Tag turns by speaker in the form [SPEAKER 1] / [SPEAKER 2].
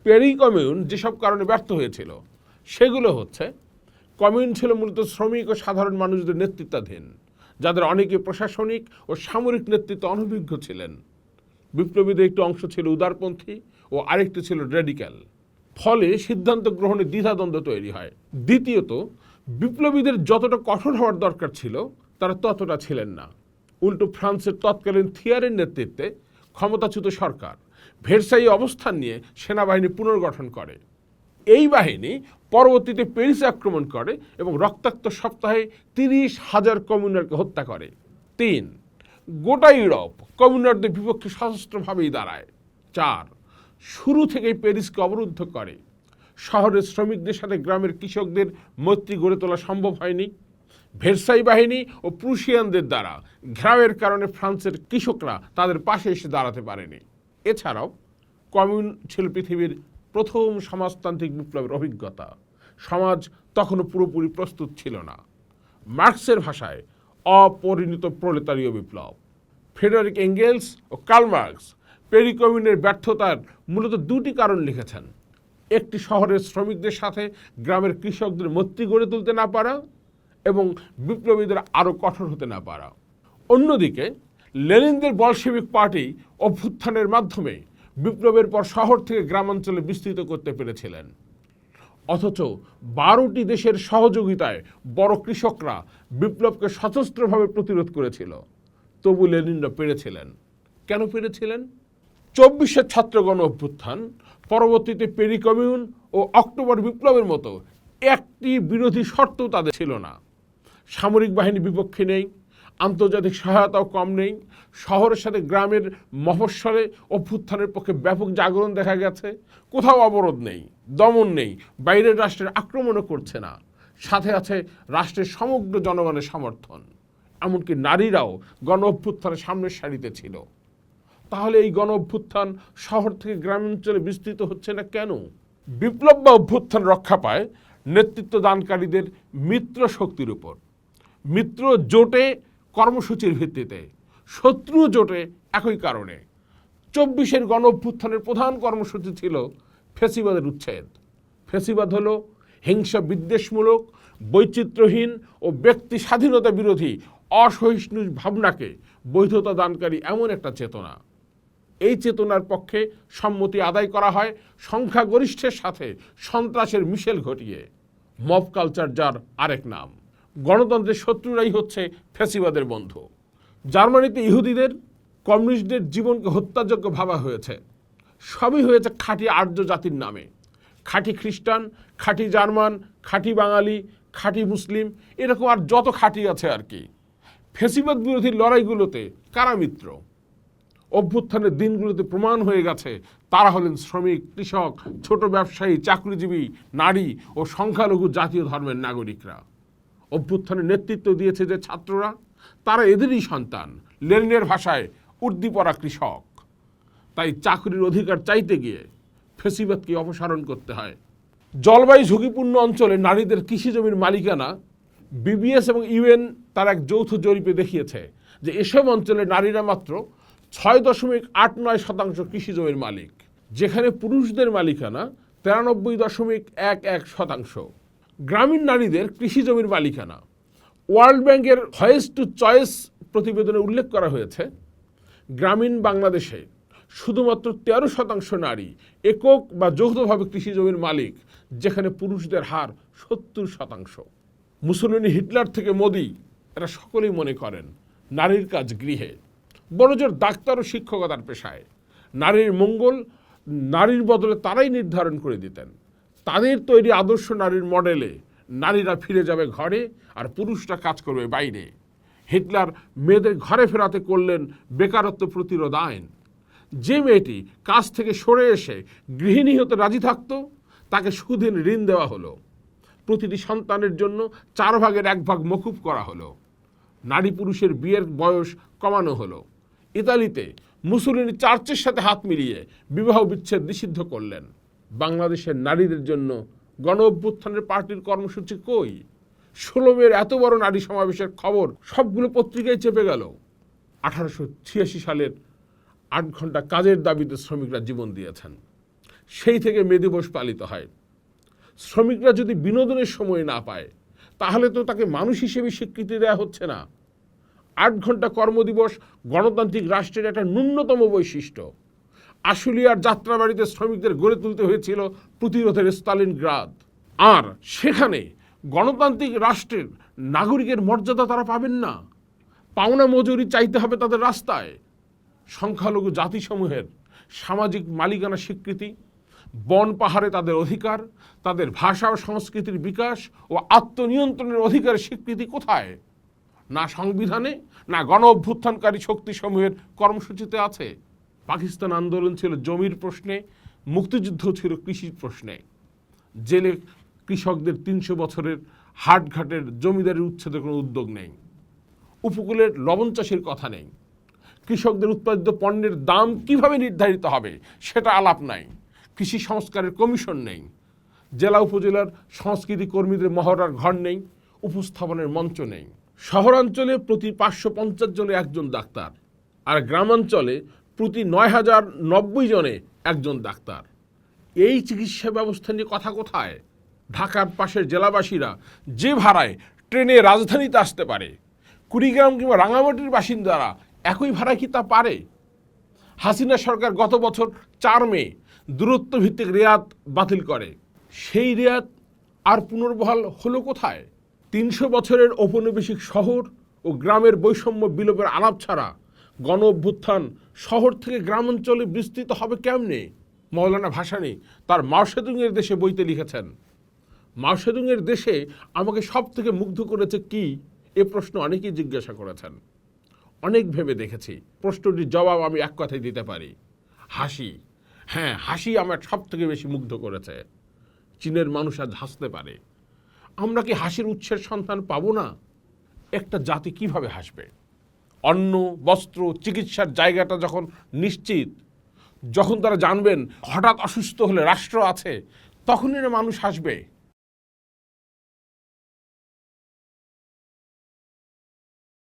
[SPEAKER 1] প্যারি commune যেসব কারণে ব্যর্থ হয়েছিল সেগুলো হচ্ছে, কমিউন ছিল মূলত শ্রমিক ও সাধারণ মানুষদের নেতৃত্বাধীন, যাদের অনেকে প্রশাসনিক ও সামরিক নেতৃত্বে অনভিজ্ঞ ছিলেন। বিপ্লবীদের একটি অংশ ছিল উদারপন্থী ও আরেকটি ছিল রেডিক্যাল। ফলে সিদ্ধান্ত গ্রহণে দ্বিধাদ্বন্দ্ব তৈরি হয়। দ্বিতীয়ত, বিপ্লবীদের যতটা কঠোর হওয়ার দরকার ছিল তারা ততটা ছিলেন না। উল্টো ফ্রান্সের তৎকালীন থিয়ারের নেতৃত্বে ক্ষমতাচ্যুত সরকার ভেরসাই অবস্থান নিয়ে সেনাবাহিনী পুনর্গঠন করে। এই বাহিনী পরবর্তীতে প্যারিসে আক্রমণ করে এবং রক্তাক্ত সপ্তাহে 30,000 কমিউনারকে হত্যা করে। 3. গোটা ইউরোপ কমিউনারদের বিপক্ষে সশস্ত্রভাবেই দাঁড়ায়। 4. শুরু থেকেই প্যারিসকে অবরুদ্ধ করে। শহরের শ্রমিকদের সাথে গ্রামের কৃষকদের মৈত্রী গড়ে তোলা সম্ভব হয়নি। ভেরসাই বাহিনী ও প্রুশিয়ানদের দ্বারা ঘেরাওয়ের কারণে ফ্রান্সের কৃষকরা তাদের পাশে এসে দাঁড়াতে পারেনি। এছাড়াও কমিউন ছিল পৃথিবীর প্রথম সমাজতান্ত্রিক বিপ্লবের অভিজ্ঞতা। সমাজ তখনও পুরোপুরি প্রস্তুত ছিল না। মার্কসের ভাষায় অপরিণত প্রলেতারীয় বিপ্লব। ফ্রেডরিক এঙ্গেলস ও কার্ল মার্কস প্যারি কমিউনের ব্যর্থতার মূলত দুটি কারণ লিখেছেন। একটি, শহরের শ্রমিকদের সাথে গ্রামের কৃষকদের মৈত্রী গড়ে তুলতে না পারা এবং বিপ্লবীদের আরও কঠোর হতে না পারা। অন্যদিকে লেনিনদের বলশেভিক পার্টি অভ্যুত্থানের মাধ্যমে বিপ্লবের পর শহর থেকে গ্রামাঞ্চলে বিস্তৃত করতে পেরেছিলেন। অথচ 12টি দেশের সহযোগিতায় বড় কৃষকরা বিপ্লবকে সশস্ত্রভাবে প্রতিরোধ করেছিল। তবু লেনিনরা পেরেছিলেন। কেন পেরেছিলেন? 24-এর ছাত্র গণ অভ্যুত্থান, পরবর্তীতে প্যারি কমিউন ও অক্টোবর বিপ্লবের মতো একটি বিরোধী শর্ত তাদের ছিল না। সামরিক বাহিনী বিপক্ষে নেই, আন্তর্জাতিক সহায়তাও কম নেই, শহরের সাথে গ্রামের মফস্বলে অভ্যুত্থানের পক্ষে ব্যাপক জাগরণ দেখা গেছে, কোথাও অবরোধ নেই, দমন নেই, বাইরের রাষ্ট্রের আক্রমণও করছে না, সাথে আছে রাষ্ট্রের সমগ্র জনগণের সমর্থন। এমনকি নারীরাও গণ অভ্যুত্থানের সামনের সারিতে ছিল। তাহলে এই গণ অভ্যুত্থান শহর থেকে গ্রামাঞ্চলে বিস্তৃত হচ্ছে না কেন? বিপ্লব বা অভ্যুত্থান রক্ষা পায় নেতৃত্ব দানকারীদের মিত্র শক্তির উপর। মিত্র জোটে কর্মসূচির ভিত্তিতে, শত্রু জোটে একই কারণে। 24-এর গণ অভ্যুত্থানের প্রধান কর্মসূচি ছিল ফ্যাসিবাদের উচ্ছেদ। ফ্যাসিবাদ হলো হিংসা বিদ্বেষমূলক, বৈচিত্র্যহীন ও ব্যক্তি স্বাধীনতা বিরোধী অসহিষ্ণু ভাবনাকে বৈধতা দানকারী এমন একটা চেতনা। এই চেতনার পক্ষে সম্মতি আদায় করা হয় সংখ্যাগরিষ্ঠের সাথে সন্ত্রাসের মিশেল ঘটিয়ে। মব কালচার যার আরেক নাম। গণতন্ত্রের শত্রুরাই হচ্ছে ফ্যাসিবাদের বন্ধু। জার্মানিতে ইহুদিদের, কমিউনিস্টদের জীবনকে হত্যাযোগ্য ভাবা হয়েছে। সবই হয়েছে খাঁটি আর্য জাতির নামে। খাঁটি খ্রিস্টান, খাঁটি জার্মান, খাঁটি বাঙালি, খাঁটি মুসলিম, এরকম আর যত খাঁটি আছে আর কি। ফ্যাসিবাদ বিরোধী লড়াইগুলোতে কারা মিত্র? অভ্যুত্থানের দিনগুলোতে প্রমাণ হয়ে গেছে তারা হলেন শ্রমিক, কৃষক, ছোট ব্যবসায়ী, চাকরিজীবী, নারী ও সংখ্যালঘু জাতীয় ধর্মের নাগরিকরা। অভ্যুত্থানের নেতৃত্ব দিয়েছে যে ছাত্ররা, তারা এদেরই সন্তান। লেনিনের ভাষায় উর্দিপরা কৃষক। তাই চাকরির অধিকার চাইতে গিয়ে ফ্যাসিবাদকে অপসারণ করতে হয়। জলবায়ু ঝুঁকিপূর্ণ অঞ্চলে নারীদের কৃষি জমির মালিকানা, বিবিএস এবং ইউএন তার এক যৌথ জরিপে দেখিয়েছে যে এসব অঞ্চলে নারীরা মাত্র 6.89% কৃষি জমির মালিক, যেখানে পুরুষদের মালিকানা 93.11%। গ্রামীণ নারীদের কৃষি জমির মালিকানা। ওয়ার্ল্ড ব্যাংকের ভয়েস টু চয়েস প্রতিবেদনে উল্লেখ করা হয়েছে, গ্রামীণ বাংলাদেশে শুধুমাত্র 13% নারী একক বা যৌথভাবে কৃষি জমির মালিক, যেখানে পুরুষদের হার 70%। মুসলিনী, হিটলার থেকে মোদি, এরা সকলেই মনে করেন নারীর কাজ গৃহে, বড়জোর ডাক্তার ও শিক্ষকতার পেশায়। নারীর মঙ্গল নারীর বদলে তারাই নির্ধারণ করে দিতেন। তাদের তৈরি আদর্শ নারীর মডেলে নারীরা ফিরে যাবে ঘরে আর পুরুষরা কাজ করবে বাইরে। হিটলার মেয়েদের ঘরে ফেরাতে করলেন বেকারত্ব প্রতিরোধ আইন। যে মেয়েটি কাজ থেকে সরে এসে গৃহিণী হতে রাজি থাকত তাকে সুদিন ঋণ দেওয়া হলো। প্রতিটি সন্তানের জন্য 1/4 মকুব করা হলো। নারী পুরুষের বিয়ের বয়স কমানো হলো। ইতালিতে মুসলিনী চার্চের সাথে হাত মিলিয়ে বিবাহ বিচ্ছেদ নিষিদ্ধ করলেন। বাংলাদেশের নারীদের জন্য গণ অভ্যুত্থানের পার্টির কর্মসূচি কই? 16 মের এত বড় নারী সমাবেশের খবর সবগুলো পত্রিকায় চেপে গেল। 1886 সালের 8 ঘন্টা কাজের দাবিতে শ্রমিকরা জীবন দিয়েছেন। সেই থেকে মে দিবস পালিত হয়। শ্রমিকরা যদি বিনোদনের সময় না পায় তাহলে তো তাকে মানুষ হিসেবে স্বীকৃতি দেওয়া হচ্ছে না। 8 ঘন্টা কর্মদিবস গণতান্ত্রিক রাষ্ট্রের একটা ন্যূনতম বৈশিষ্ট্য। আশুলিয়ার যাত্রাবাড়িতে শ্রমিকদের গড়ে তুলতে হয়েছিল প্রতিরোধের স্টালিনগ্রাদ। আর সেখানে গণতান্ত্রিক রাষ্ট্রের নাগরিকের মর্যাদা তারা পাবেন না। পাওনা মজুরি চাইতে হবে তাদের রাস্তায়। সংখ্যালঘু জাতিসমূহের সামাজিক মালিকানা স্বীকৃতি, বন পাহাড়ে তাদের অধিকার, তাদের ভাষা ও সংস্কৃতির বিকাশ ও আত্মনিয়ন্ত্রণের অধিকারের স্বীকৃতি কোথায়? না সংবিধানে, না গণ অভ্যুত্থানকারী শক্তিসমূহের কর্মসূচিতে আছে। পাকিস্তান আন্দোলন ছিল জমির প্রশ্নে, মুক্তিযুদ্ধ ছিল কৃষির প্রশ্নে। জেলে কৃষকদের 300 বছরের হাটঘাটের জমিদারির উচ্ছেদের কোনো উদ্যোগ নেই। উপকূলের লবণ চাষের কথা নেই। কৃষকদের উৎপাদিত পণ্যের দাম কিভাবে নির্ধারিত হবে সেটা আলাপ নাই। কৃষি সংস্কারের কমিশন নেই। জেলা উপজেলার সংস্কৃতি কর্মীদের মহড়ার ঘর নেই। উপস্থাপনের মঞ্চ নেই। শহরাঞ্চলে প্রতি 550 জনে একজন ডাক্তার, আর গ্রামাঞ্চলে প্রতি 9090 জনে একজন ডাক্তার। এই চিকিৎসা ব্যবস্থা নিয়ে কথা কোথায়? ঢাকার পাশের জেলাবাসীরা যে ভাড়ায় ট্রেনে রাজধানীতে আসতে পারে, কুড়িগ্রাম কিংবা রাঙামাটির বাসিন্দারা একই ভাড়ায় কি তা পারে? হাসিনা সরকার গত বছর 4 মে দূরত্ব ভিত্তিক রেয়াত বাতিল করে। সেই রেয়াত আর পুনর্বহাল হলো কোথায়? 300 বছরের ঔপনিবেশিক শহর ও গ্রামের বৈষম্য বিলোপের আলাপ ছাড়া গণ অভ্যুত্থান শহর থেকে গ্রামাঞ্চলে বিস্তৃত হবে কেমনে? মৌলানা ভাসানী তার মাও সেতুংয়ের দেশে বইতে লিখেছেন, মাও সেতুংয়ের দেশে আমাকে সব থেকে মুগ্ধ করেছে কি? এ প্রশ্ন অনেকেই জিজ্ঞাসা করেছেন। অনেক ভেবে দেখেছি। প্রশ্নটির জবাব আমি এক কথায় দিতে পারি, হাসি। হ্যাঁ, হাসি আমার সব থেকে বেশি মুগ্ধ করেছে। চীনের মানুষ আজ হাসতে পারে। আমরা কি হাসির উৎসের সন্তান পাবো না? একটা জাতি কিভাবে হাসবে? অন্ন, বস্ত্র, চিকিৎসার জায়গাটা যখন নিশ্চিত, যখন তারা জানবেন হঠাৎ অসুস্থ হলে রাষ্ট্র আছে, তখনই না মানুষ হাসবে।